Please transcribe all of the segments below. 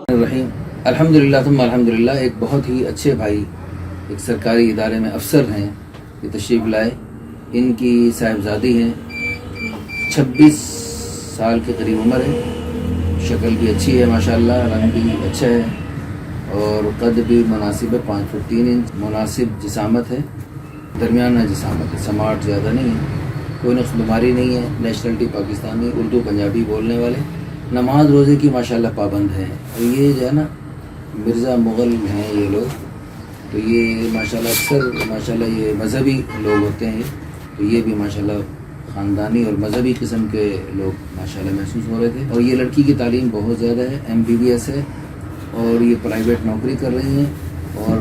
الرحیم الحمدللہ ثم الحمدللہ. ایک بہت ہی اچھے بھائی ایک سرکاری ادارے میں افسر ہیں، یہ تشریف لائے. ان کی صاحبزادی ہیں، 26 سال کے قریب عمر ہے، شکل بھی اچھی ہے ماشاءاللہ، رنگ بھی اچھا ہے اور قد بھی مناسب ہے، 5 فٹ 3 انچ. مناسب جسامت ہے، درمیانہ جسامت ہے، سماٹ زیادہ نہیں ہے، کوئی نقص بیماری نہیں ہے. نیشنلٹی پاکستانی، اردو پنجابی بولنے والے، نماز روزے کی ماشاءاللہ پابند ہیں. اور یہ جو ہے نا مرزا مغل ہیں یہ لوگ، تو یہ ماشاءاللہ اکثر ماشاءاللہ یہ مذہبی لوگ ہوتے ہیں، تو یہ بھی ماشاءاللہ خاندانی اور مذہبی قسم کے لوگ ماشاءاللہ محسوس ہو رہے تھے. اور یہ لڑکی کی تعلیم بہت زیادہ ہے، MBBS ہے اور یہ پرائیویٹ نوکری کر رہی ہیں اور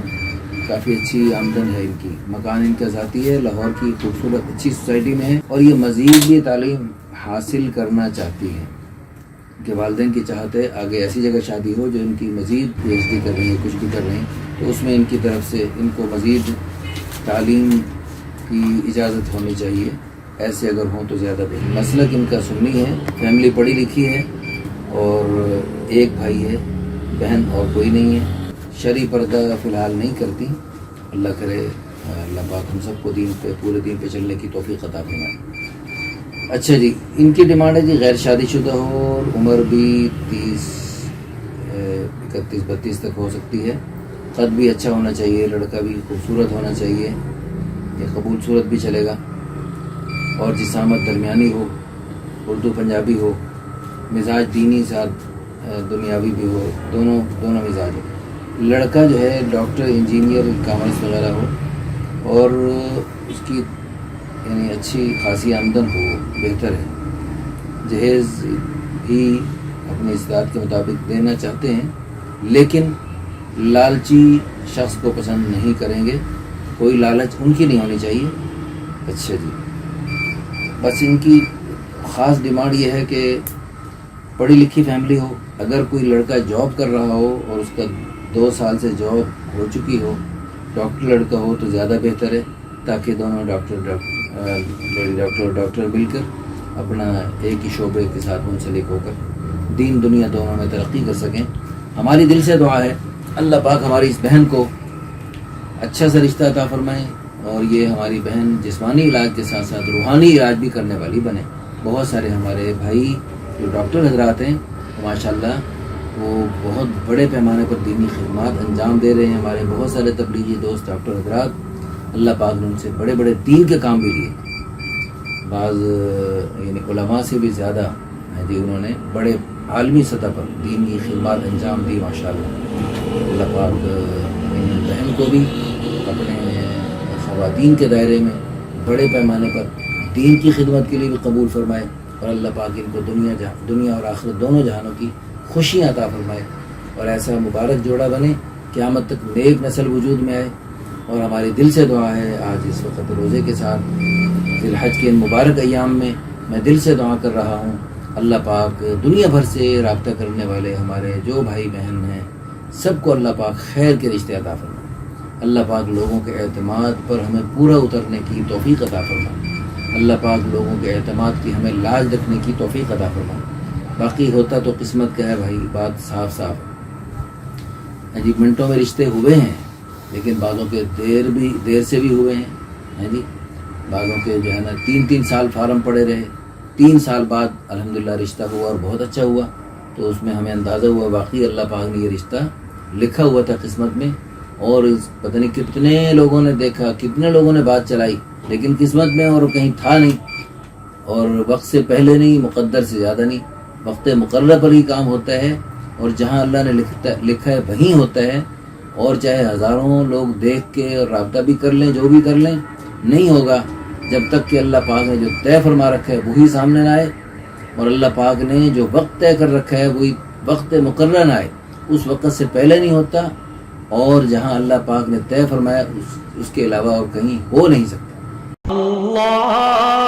کافی اچھی آمدن ہے ان کی. مکان ان کا ذاتی ہے، لاہور کی خوبصورت اچھی سوسائٹی میں ہے اور یہ مزید بھی تعلیم حاصل کرنا چاہتی ہیں کہ والدین کی چاہت ہے آگے ایسی جگہ شادی ہو جو ان کی مزید PhD کر رہی ہیں، کچھ بھی کر رہے ہیں، تو اس میں ان کی طرف سے ان کو مزید تعلیم کی اجازت ہونی چاہیے. ایسے اگر ہوں تو زیادہ بہتر. مسلک ان کا سنی ہے، فیملی پڑھی لکھی ہے اور ایک بھائی ہے، بہن اور کوئی نہیں ہے. شرعی پردہ فی الحال نہیں کرتی. اللہ کرے اللہ پاک ہم سب کو دین پہ پورے دین پہ چلنے کی توفیق عطا فرمائے. اچھا جی، ان کی ڈیمانڈ ہے جی غیر شادی شدہ ہو اور عمر بھی 30 31 32 تک ہو سکتی ہے. قد بھی اچھا ہونا چاہیے، لڑکا بھی خوبصورت ہونا چاہیے، یہ قبول صورت بھی چلے گا، اور جسامت درمیانی ہو، اردو پنجابی ہو، مزاج دینی ساتھ دنیاوی بھی ہو، دونوں مزاج ہو. لڑکا جو ہے ڈاکٹر، انجینئر، کامرس وغیرہ ہو اور اس کی یعنی اچھی خاصی آمدن ہو، بہتر ہے. جہیز بھی اپنی استطاعت کے مطابق دینا چاہتے ہیں لیکن لالچی شخص کو پسند نہیں کریں گے، کوئی لالچ ان کی نہیں ہونی چاہیے. اچھا جی، بس ان کی خاص ڈیمانڈ یہ ہے کہ پڑھی لکھی فیملی ہو. اگر کوئی لڑکا جاب کر رہا ہو اور اس کا 2 سال سے جاب ہو چکی ہو، ڈاکٹر لڑکا ہو تو زیادہ بہتر ہے، تاکہ دونوں ڈاکٹر مل کر اپنا ایک ہی شعبے کے ساتھ منسلک ہو کر دین دنیا دونوں میں ترقی کر سکیں. ہماری دل سے دعا ہے اللہ پاک ہماری اس بہن کو اچھا سا رشتہ عطا فرمائے اور یہ ہماری بہن جسمانی علاج کے ساتھ ساتھ روحانی علاج بھی کرنے والی بنے. بہت سارے ہمارے بھائی جو ڈاکٹر حضرات ہیں ماشاءاللہ وہ بہت بڑے پیمانے پر دینی خدمات انجام دے رہے ہیں. ہمارے بہت سارے تبلیغی دوست ڈاکٹر حضرات، اللہ پاک نے ان سے بڑے بڑے دین کے کام بھی لیے. بعض یعنی علماء سے بھی زیادہ جی انہوں نے بڑے عالمی سطح پر دین کی خدمات انجام دی ماشاءاللہ. اللہ پاک ان بہن کو بھی اپنے خواتین کے دائرے میں بڑے پیمانے پر دین کی خدمت کے لیے بھی قبول فرمائے اور اللہ پاک ان کو دنیا اور آخرت دونوں جہانوں کی خوشیاں عطا فرمائے اور ایسا مبارک جوڑا بنے قیامت تک نیک نسل وجود میں آئے. اور ہماری دل سے دعا ہے آج اس وقت روزے کے ساتھ ذی الحج کے ان مبارک ایام میں دل سے دعا کر رہا ہوں اللہ پاک دنیا بھر سے رابطہ کرنے والے ہمارے جو بھائی بہن ہیں سب کو اللہ پاک خیر کے رشتے عطا فرمائے. اللہ پاک لوگوں کے اعتماد پر ہمیں پورا اترنے کی توفیق عطا فرمائے. اللہ پاک لوگوں کے اعتماد کی ہمیں لاج رکھنے کی توفیق عطا فرمائے. باقی ہوتا تو قسمت کا ہے بھائی، بات صاف ہے جی. منٹوں میں رشتے ہوئے ہیں لیکن بعضوں کے دیر سے بھی ہوئے ہیں جی. بعضوں کے جو ہے نا 3 سال فارم پڑے رہے، 3 سال بعد الحمدللہ رشتہ ہوا اور بہت اچھا ہوا. تو اس میں ہمیں اندازہ ہوا واقعی اللہ پاک نے یہ رشتہ لکھا ہوا تھا قسمت میں. اور پتہ نہیں کتنے لوگوں نے دیکھا، کتنے لوگوں نے بات چلائی لیکن قسمت میں اور کہیں تھا نہیں، اور وقت سے پہلے نہیں، مقدر سے زیادہ نہیں. وقت مقرر پر ہی کام ہوتا ہے اور جہاں اللہ نے لکھا ہے وہیں ہوتا ہے. اور چاہے ہزاروں لوگ دیکھ کے اور رابطہ بھی کر لیں، جو بھی کر لیں، نہیں ہوگا جب تک کہ اللہ پاک نے جو طے فرما رکھا ہے وہی سامنے نہ آئے اور اللہ پاک نے جو وقت طے کر رکھا ہے وہی وقت مقرر نہ آئے. اس وقت سے پہلے نہیں ہوتا اور جہاں اللہ پاک نے طے فرمایا اس کے علاوہ اور کہیں ہو نہیں سکتا. اللہ